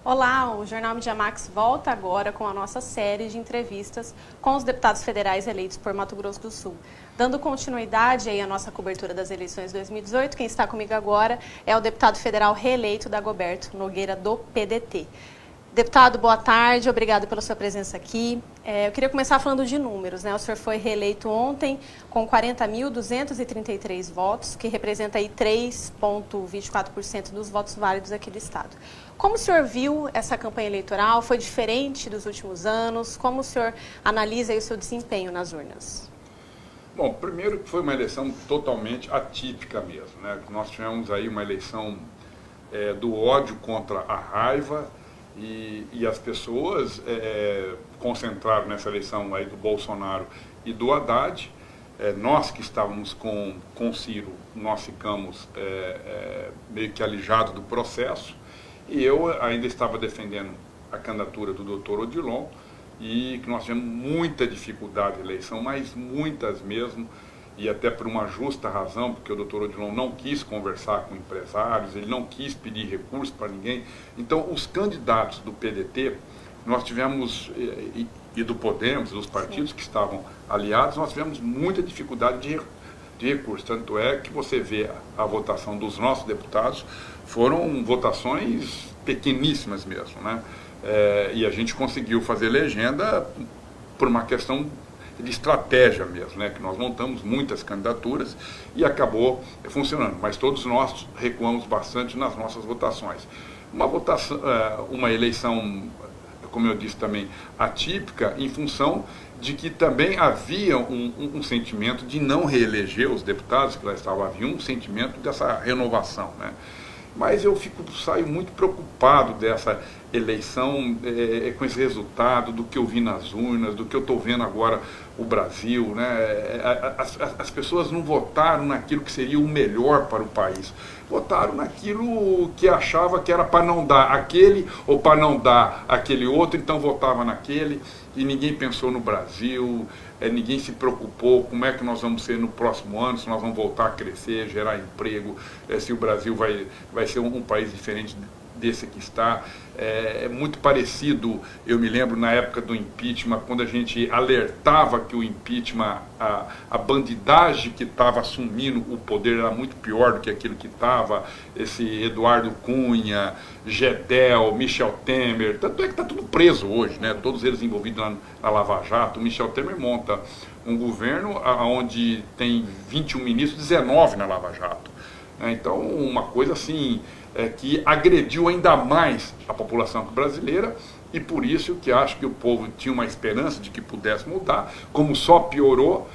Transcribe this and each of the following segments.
Olá, o Jornal Mídia Max volta agora com a nossa série de entrevistas com os deputados federais eleitos por Mato Grosso do Sul. Dando continuidade aí à nossa cobertura das eleições de 2018, quem está comigo agora é o deputado federal reeleito Dagoberto Nogueira, do PDT. Deputado, boa tarde, obrigado pela sua presença aqui. Eu queria começar falando de números, né? O senhor foi reeleito ontem com 40.233 votos, que representa aí 3,24% dos votos válidos aqui do estado. Como o senhor viu essa campanha eleitoral? Foi diferente dos últimos anos? Como o senhor analisa aí o seu desempenho nas urnas? Bom, primeiro que foi uma eleição totalmente atípica mesmo, né? Nós tivemos aí uma eleição do ódio contra a raiva, e as pessoas concentraram nessa eleição aí do Bolsonaro e do Haddad. Nós que estávamos com Ciro, nós ficamos meio que alijados do processo, e eu ainda estava defendendo a candidatura do doutor Odilon, e que nós tivemos muita dificuldade na eleição, mas muitas mesmo, e até por uma justa razão, porque o doutor Odilon não quis conversar com empresários, ele não quis pedir recursos para ninguém. Então, os candidatos do PDT, nós tivemos, e do Podemos, dos partidos que estavam aliados, nós tivemos muita dificuldade de recursos. Tanto é que você vê a votação dos nossos deputados, foram votações pequeníssimas mesmo, né? E a gente conseguiu fazer legenda por uma questão de estratégia mesmo, né? Que nós montamos muitas candidaturas e acabou funcionando, mas todos nós recuamos bastante nas nossas votações. Uma eleição, como eu disse também, atípica, em função de que também havia um sentimento de não reeleger os deputados que lá estavam, havia um sentimento dessa renovação, né? Mas eu saio muito preocupado dessa eleição, com esse resultado, do que eu vi nas urnas, do que eu estou vendo agora o Brasil, né? As pessoas não votaram naquilo que seria o melhor para o país, votaram naquilo que achava que era para não dar aquele ou para não dar aquele outro, então votava naquele, e ninguém pensou no Brasil, ninguém se preocupou como é que nós vamos ser no próximo ano, se nós vamos voltar a crescer, gerar emprego, se o Brasil vai ser um país diferente desse que está. É muito parecido, eu me lembro na época do impeachment, quando a gente alertava que o impeachment, a bandidagem que estava assumindo o poder era muito pior do que aquilo que estava, esse Eduardo Cunha, Gedel, Michel Temer, tanto é que está tudo preso hoje, né? Todos eles envolvidos na Lava Jato. O Michel Temer monta um governo onde tem 21 ministros, 19 na Lava Jato, né? Então, uma coisa assim, que agrediu ainda mais a população brasileira, e por isso que acho que o povo tinha uma esperança de que pudesse mudar, como só piorou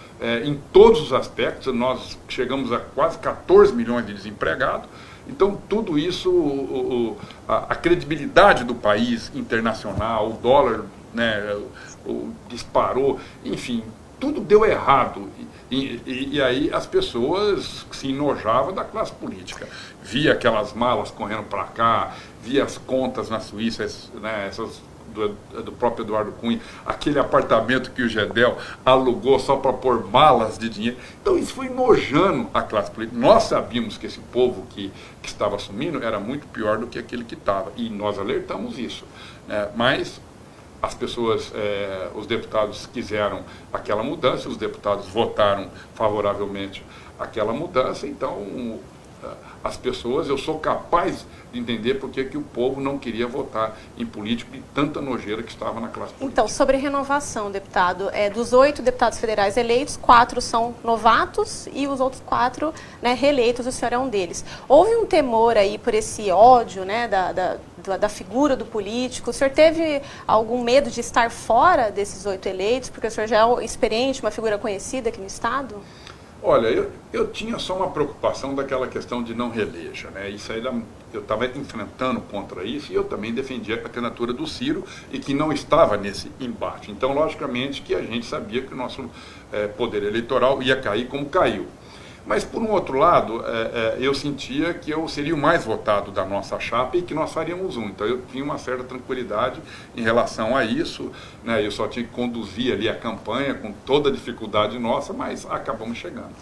em todos os aspectos. Nós chegamos a quase 14 milhões de desempregados. Então, tudo isso, a credibilidade do país internacional, o dólar, né, disparou, enfim, tudo deu errado. E aí as pessoas se enojavam da classe política. Via aquelas malas correndo para cá, via as contas na Suíça, né, essas do próprio Eduardo Cunha, aquele apartamento que o Gedel alugou só para pôr malas de dinheiro. Então isso foi enojando a classe política. Nós sabíamos que esse povo que estava assumindo era muito pior do que aquele que estava, e nós alertamos isso, né? Mas as pessoas, os deputados quiseram aquela mudança, os deputados votaram favoravelmente àquela mudança, então as pessoas, eu sou capaz de entender porque que o povo não queria votar em político de tanta nojeira que estava na classe política. Então, sobre renovação, deputado, dos 8 deputados federais eleitos, 4 são novatos e os outros 4, né, reeleitos, o senhor é um deles. Houve um temor aí por esse ódio, né, da figura do político? O senhor teve algum medo de estar fora desses 8 eleitos, porque o senhor já é experiente, uma figura conhecida aqui no estado? Olha, eu tinha só uma preocupação daquela questão de não reeleja, né? Isso aí eu estava enfrentando contra isso, e eu também defendia a candidatura do Ciro, e que não estava nesse embate. Então, logicamente, que a gente sabia que o nosso poder eleitoral ia cair como caiu. Mas, por um outro lado, eu sentia que eu seria o mais votado da nossa chapa e que nós faríamos um. Então, eu tinha uma certa tranquilidade em relação a isso, né? Eu só tinha que conduzir ali a campanha com toda a dificuldade nossa, mas acabamos chegando.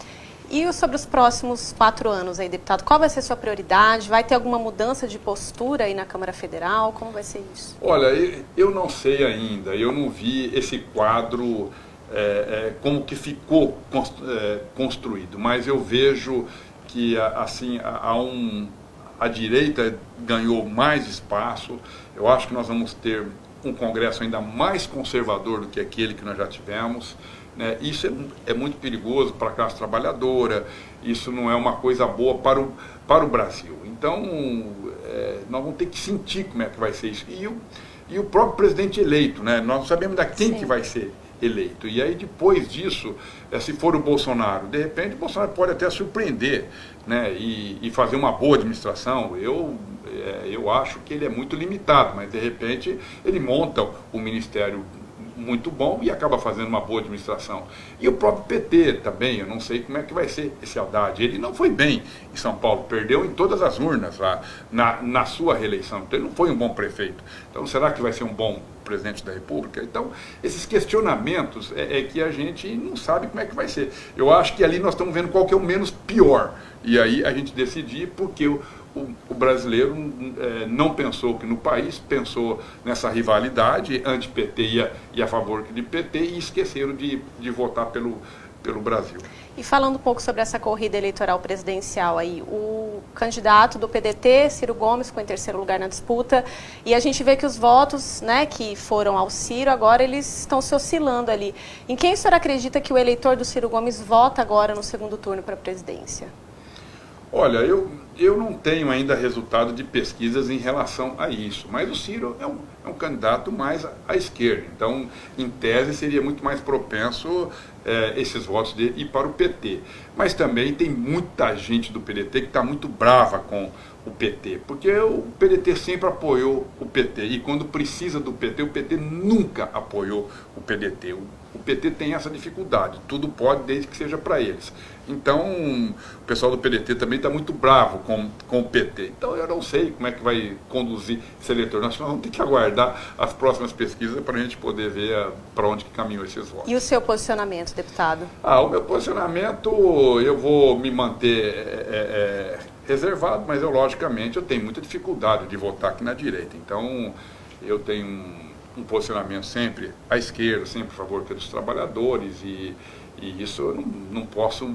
E sobre os próximos 4 anos aí, deputado, qual vai ser a sua prioridade? Vai ter alguma mudança de postura aí na Câmara Federal? Como vai ser isso? Olha, eu não sei ainda, eu não vi esse quadro como que ficou construído, mas eu vejo que assim, a direita ganhou mais espaço. Eu acho que nós vamos ter um Congresso ainda mais conservador do que aquele que nós já tivemos, né? Isso é muito perigoso para a classe trabalhadora, isso não é uma coisa boa para o Brasil. Então, nós vamos ter que sentir como é que vai ser isso. E o próprio presidente eleito, né? Nós não sabemos da quem que vai ser eleito. E aí, depois disso, se for o Bolsonaro, de repente o Bolsonaro pode até surpreender, né? E fazer uma boa administração. Eu acho que ele é muito limitado, mas de repente ele monta o ministério muito bom e acaba fazendo uma boa administração. E o próprio PT também, eu não sei como é que vai ser esse Haddad. Ele não foi bem em São Paulo, perdeu em todas as urnas lá na sua reeleição. Então ele não foi um bom prefeito. Então será que vai ser um bom presidente da República? Então esses questionamentos é que a gente não sabe como é que vai ser. Eu acho que ali nós estamos vendo qual que é o menos pior. E aí a gente decidir, porque o brasileiro não pensou que no país, pensou nessa rivalidade anti-PT e a favor de PT, e esqueceram de votar pelo Brasil. E falando um pouco sobre essa corrida eleitoral presidencial aí, o candidato do PDT, Ciro Gomes, ficou em 3º lugar na disputa, e a gente vê que os votos, né, que foram ao Ciro, agora eles estão se oscilando ali. Em quem o senhor acredita que o eleitor do Ciro Gomes vota agora no 2º turno para a presidência? Olha, eu não tenho ainda resultado de pesquisas em relação a isso, mas o Ciro é um candidato mais à esquerda, então, em tese, seria muito mais propenso esses votos dele ir para o PT. Mas também tem muita gente do PDT que está muito brava com o PT, porque o PDT sempre apoiou o PT, e quando precisa do PT, o PT nunca apoiou o PDT. O PT tem essa dificuldade, tudo pode desde que seja para eles. Então, o pessoal do PDT também está muito bravo com o PT. Então, eu não sei como é que vai conduzir esse eleitor. Nós vamos ter que aguardar as próximas pesquisas para a gente poder ver para onde que caminham esses votos. E o seu posicionamento, deputado? O meu posicionamento, eu vou me manter reservado, mas logicamente, eu tenho muita dificuldade de votar aqui na direita. Então, eu tenho um posicionamento sempre à esquerda, sempre a favor dos trabalhadores, e isso eu não posso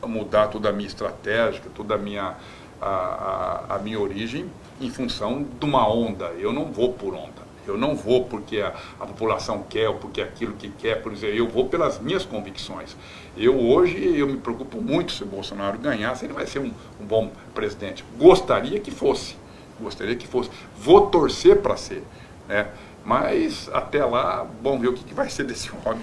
mudar toda a minha estratégia, toda a minha origem em função de uma onda. Eu não vou por onda. Eu não vou porque a população quer ou porque aquilo que quer, por exemplo, eu vou pelas minhas convicções. Hoje eu me preocupo muito se o Bolsonaro ganhar, se ele vai ser um bom presidente. Gostaria que fosse. Vou torcer para ser, né? Mas até lá, vamos ver o que vai ser desse homem.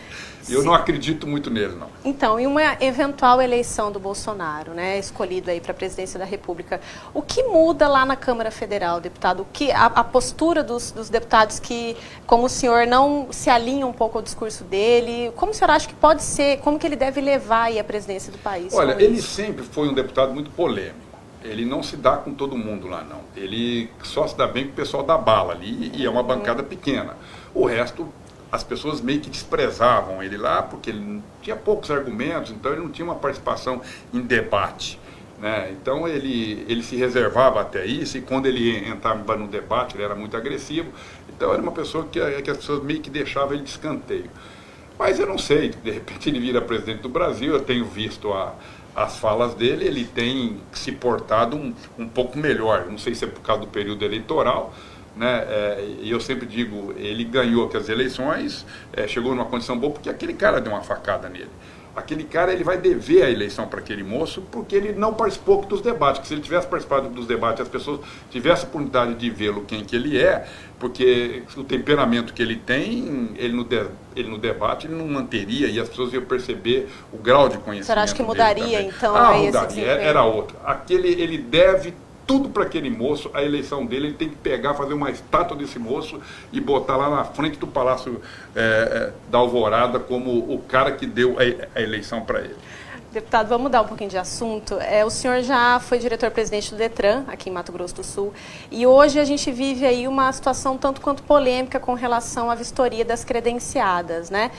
Eu não acredito muito nele, não. Então, em uma eventual eleição do Bolsonaro, né, escolhido aí para a presidência da República, o que muda lá na Câmara Federal, deputado? O que a postura dos deputados que, como o senhor, não se alinha um pouco ao discurso dele? Como o senhor acha que pode ser, como que ele deve levar aí a presidência do país? Olha, ele sempre foi um deputado muito polêmico. Ele não se dá com todo mundo lá, não. Ele só se dá bem com o pessoal da bala ali, e é uma bancada pequena. O resto, as pessoas meio que desprezavam ele lá, porque ele tinha poucos argumentos, então ele não tinha uma participação em debate, né? Então ele se reservava até isso, e quando ele entrava no debate, ele era muito agressivo. Então era uma pessoa que as pessoas meio que deixavam ele de escanteio. Mas eu não sei, de repente ele vira presidente do Brasil, eu tenho visto as falas dele, ele tem se portado um pouco melhor. Não sei se é por causa do período eleitoral, né? E eu sempre digo, ele ganhou aqui as eleições, chegou numa condição boa porque aquele cara deu uma facada nele. Aquele cara, ele vai dever a eleição para aquele moço porque ele não participou dos debates. Que se ele tivesse participado dos debates, as pessoas tivessem a oportunidade de vê-lo quem que ele é, porque o temperamento que ele tem, ele no debate ele não manteria, e as pessoas iam perceber o grau de conhecimento. Você acha que mudaria, então? Mudaria, era outra. Ele deve tudo para aquele moço. A eleição dele, ele tem que pegar, fazer uma estátua desse moço e botar lá na frente do Palácio da Alvorada como o cara que deu a eleição para ele. Deputado, vamos mudar um pouquinho de assunto. O senhor já foi diretor-presidente do Detran, aqui em Mato Grosso do Sul, e hoje a gente vive aí uma situação tanto quanto polêmica com relação à vistoria das credenciadas, né?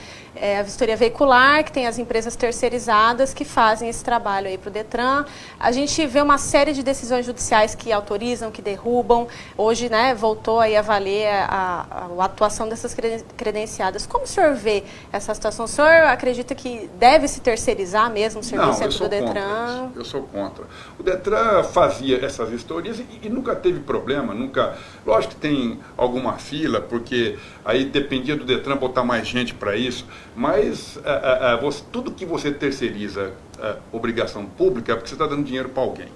A vistoria veicular, que tem as empresas terceirizadas que fazem esse trabalho aí para o Detran. A gente vê uma série de decisões judiciais que autorizam, que derrubam. Hoje, né, voltou aí a valer a atuação dessas credenciadas. Como o senhor vê essa situação? O senhor acredita que deve se terceirizar mesmo o serviço do Detran? Eu sou contra. O Detran fazia essas vistorias e nunca teve problema, nunca. Lógico que tem alguma fila, porque aí dependia do Detran botar mais gente para isso, mas tudo que você terceiriza obrigação pública é porque você está dando dinheiro para alguém.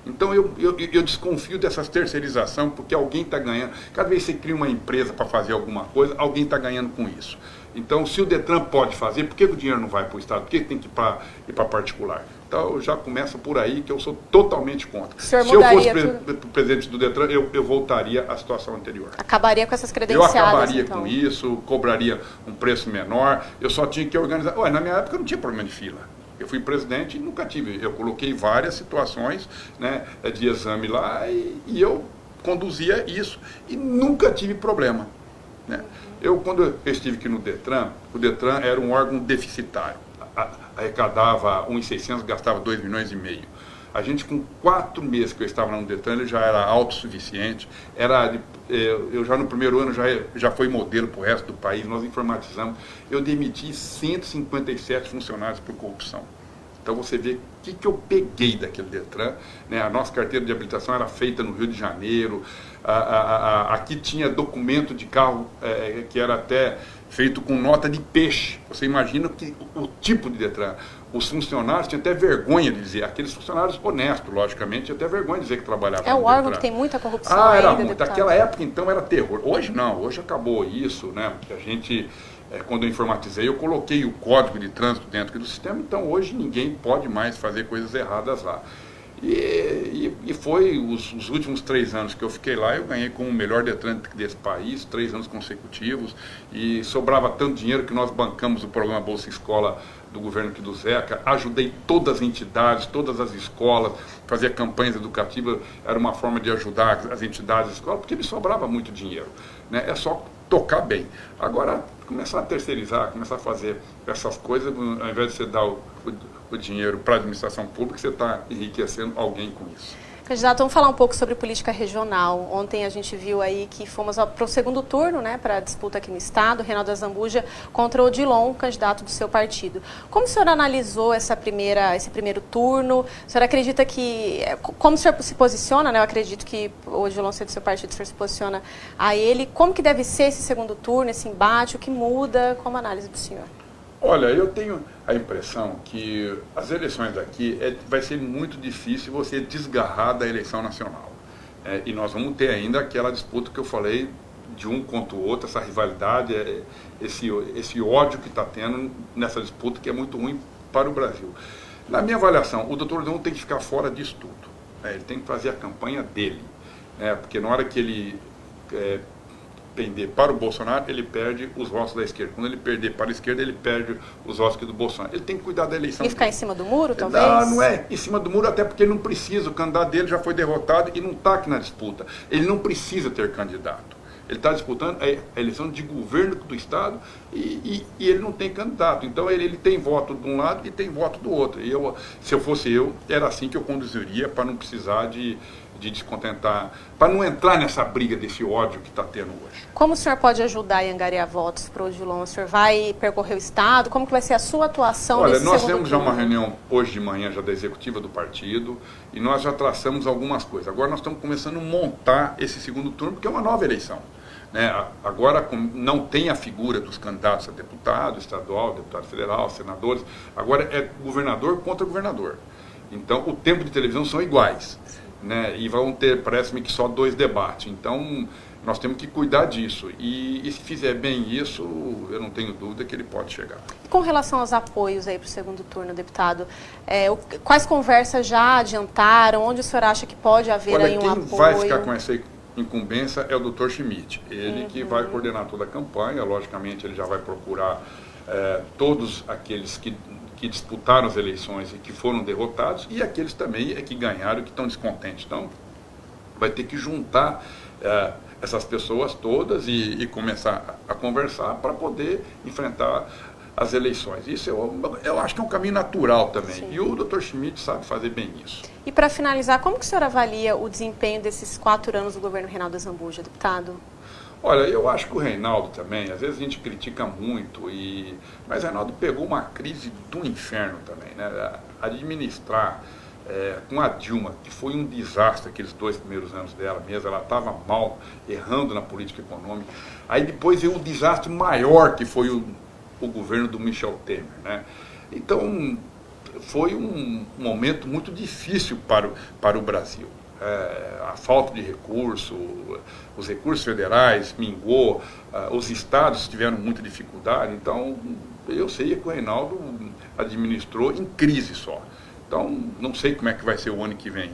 Então eu desconfio dessas terceirização, porque alguém está ganhando. Cada vez que você cria uma empresa para fazer alguma coisa, alguém está ganhando com isso. Então, se o Detran pode fazer, por que o dinheiro não vai para o Estado? Por que tem que ir para particular? Então, já começa por aí que eu sou totalmente contra. Se eu fosse presidente do Detran, eu voltaria à situação anterior. Acabaria com essas credenciadas, eu acabaria então. com isso, cobraria um preço menor, eu só tinha que organizar. Na minha época não tinha problema de fila. Eu fui presidente e nunca tive. Eu coloquei várias situações, né, de exame lá e eu conduzia isso e nunca tive problema, né? Quando eu estive aqui no Detran, o Detran era um órgão deficitário. Arrecadava 1.600, gastava 2,5 milhões. A gente, com 4 meses que eu estava lá no Detran, ele já era autossuficiente. Eu já no primeiro ano já fui modelo para o resto do país, nós informatizamos. Eu demiti 157 funcionários por corrupção. Então você vê o que eu peguei daquele Detran, né? A nossa carteira de habilitação era feita no Rio de Janeiro, aqui tinha documento de carro que era até feito com nota de peixe. Você imagina o tipo de Detran. Os funcionários tinham até vergonha de dizer, aqueles funcionários honestos, logicamente, tinham até vergonha de dizer que trabalhavam no o órgão Detran. Que tem muita corrupção era ainda, muito. deputado. Naquela época, então, era terror. Hoje não, hoje acabou isso, né? Porque a gente, quando eu informatizei, eu coloquei o código de trânsito dentro do sistema, então hoje ninguém pode mais fazer coisas erradas lá. E foi os últimos 3 anos que eu fiquei lá, eu ganhei como o melhor Detran desse país, 3 anos consecutivos, e sobrava tanto dinheiro que nós bancamos o programa Bolsa Escola do governo aqui do Zeca, ajudei todas as entidades, todas as escolas, fazia campanhas educativas, era uma forma de ajudar as entidades e escolas, porque me sobrava muito dinheiro, né? É só tocar bem. Agora, começar a terceirizar, começar a fazer essas coisas, ao invés de você dar o dinheiro para a administração pública, você está enriquecendo alguém com isso. Candidato, vamos falar um pouco sobre política regional. Ontem a gente viu aí que fomos para o segundo turno, né, para a disputa aqui no estado, Reinaldo Azambuja contra o Odilon, candidato do seu partido. Como o senhor analisou esse primeiro turno? O senhor acredita que, como o senhor se posiciona, né, eu acredito que o Odilon sendo do seu partido, o senhor se posiciona a ele, como que deve ser esse segundo turno, esse embate, o que muda, como a análise do senhor? Olha, eu tenho a impressão que as eleições daqui vai ser muito difícil você desgarrar da eleição nacional. E nós vamos ter ainda aquela disputa que eu falei de um contra o outro, essa rivalidade, esse ódio que está tendo nessa disputa que é muito ruim para o Brasil. Na minha avaliação, o doutor Odilon tem que ficar fora disso tudo. Ele tem que fazer a campanha dele. Porque na hora que ele pender para o Bolsonaro, ele perde os votos da esquerda. Quando ele perder para a esquerda, ele perde os votos do Bolsonaro. Ele tem que cuidar da eleição. E ficar em cima do muro, talvez? Não é em cima do muro, até porque ele não precisa. O candidato dele já foi derrotado e não está aqui na disputa. Ele não precisa ter candidato. Ele está disputando a eleição de governo do Estado e ele não tem candidato. Então ele tem voto de um lado e tem voto do outro. E se eu fosse era assim que eu conduziria para não precisar de descontentar, para não entrar nessa briga desse ódio que está tendo hoje. Como o senhor pode ajudar a angariar votos para o Odilon? O senhor vai percorrer o Estado? Como que vai ser a sua atuação nesse segundo turno? Olha, nós temos já uma reunião hoje de manhã já da executiva do partido e nós já traçamos algumas coisas. Agora nós estamos começando a montar esse segundo turno, porque é uma nova eleição. Agora não tem a figura dos candidatos a deputado estadual, deputado federal, senadores. Agora é governador contra governador. Então o tempo de televisão são iguais. E vão ter, parece-me que só 2 debates. Então, nós temos que cuidar disso. E se fizer bem isso, eu não tenho dúvida que ele pode chegar. Com relação aos apoios aí para o segundo turno, deputado, quais conversas já adiantaram? Onde o senhor acha que pode haver aí um apoio? Quem vai ficar com essa incumbência é o doutor Schmidt. Ele que vai coordenar toda a campanha. Logicamente, ele já vai procurar todos aqueles que que disputaram as eleições e que foram derrotados, e aqueles também que ganharam e que estão descontentes. Então, vai ter que juntar essas pessoas todas e começar a conversar para poder enfrentar as eleições. Isso eu acho que é um caminho natural também. Sim. E o Dr. Schmidt sabe fazer bem isso. E para finalizar, como que o senhor avalia o desempenho desses 4 anos do governo Reinaldo Azambuja, deputado? Olha, eu acho que o Reinaldo também, às vezes a gente critica muito, mas o Reinaldo pegou uma crise do inferno também, né? Administrar com a Dilma, que foi um desastre aqueles 2 primeiros anos dela mesmo, ela estava mal, errando na política econômica. Aí depois veio o desastre maior, que foi o governo do Michel Temer, né? Então, foi um momento muito difícil para o Brasil. A falta de recurso, os recursos federais mingou, os estados tiveram muita dificuldade, então eu sei que o Reinaldo administrou em crise só. Então, não sei como é que vai ser o ano que vem.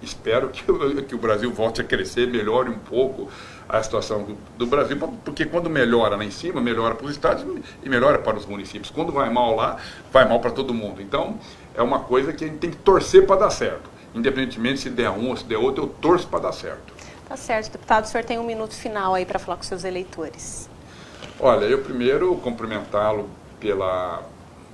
Espero que o Brasil volte a crescer, melhore um pouco a situação do Brasil, porque quando melhora lá em cima, melhora para os estados e melhora para os municípios. Quando vai mal lá, vai mal para todo mundo. Então, é uma coisa que a gente tem que torcer para dar certo. Independentemente se der um ou se der outro, eu torço para dar certo. Tá certo, deputado. O senhor tem um minuto final aí para falar com seus eleitores. Olha, eu primeiro cumprimentá-lo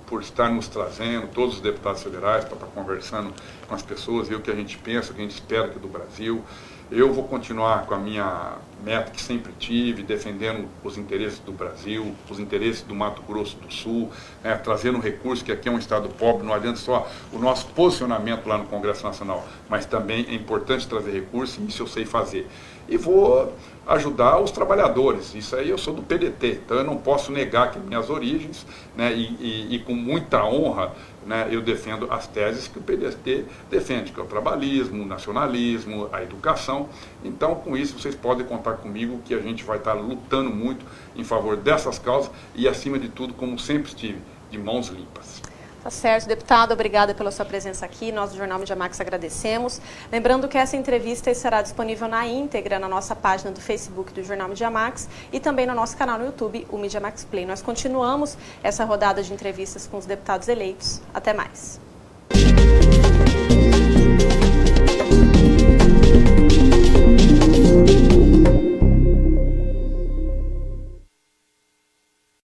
por estar nos trazendo, todos os deputados federais, para estar conversando com as pessoas, ver o que a gente pensa, o que a gente espera aqui do Brasil. Eu vou continuar com a minha meta que sempre tive, defendendo os interesses do Brasil, os interesses do Mato Grosso do Sul, né, trazendo recursos, que aqui é um estado pobre, não adianta só o nosso posicionamento lá no Congresso Nacional, mas também é importante trazer recursos, e isso eu sei fazer. E vou ajudar os trabalhadores, isso aí eu sou do PDT, então eu não posso negar que minhas origens, né, e com muita honra, né, eu defendo as teses que o PDT defende, que é o trabalhismo, o nacionalismo, a educação. Então, com isso, vocês podem contar comigo que a gente vai estar lutando muito em favor dessas causas e, acima de tudo, como sempre estive, de mãos limpas. Tá certo, deputado, obrigada pela sua presença aqui. Nós do Jornal Mídia Max agradecemos. Lembrando que essa entrevista estará disponível na íntegra na nossa página do Facebook do Jornal Mídia Max e também no nosso canal no YouTube, o Mídia Max Play. Nós continuamos essa rodada de entrevistas com os deputados eleitos. Até mais.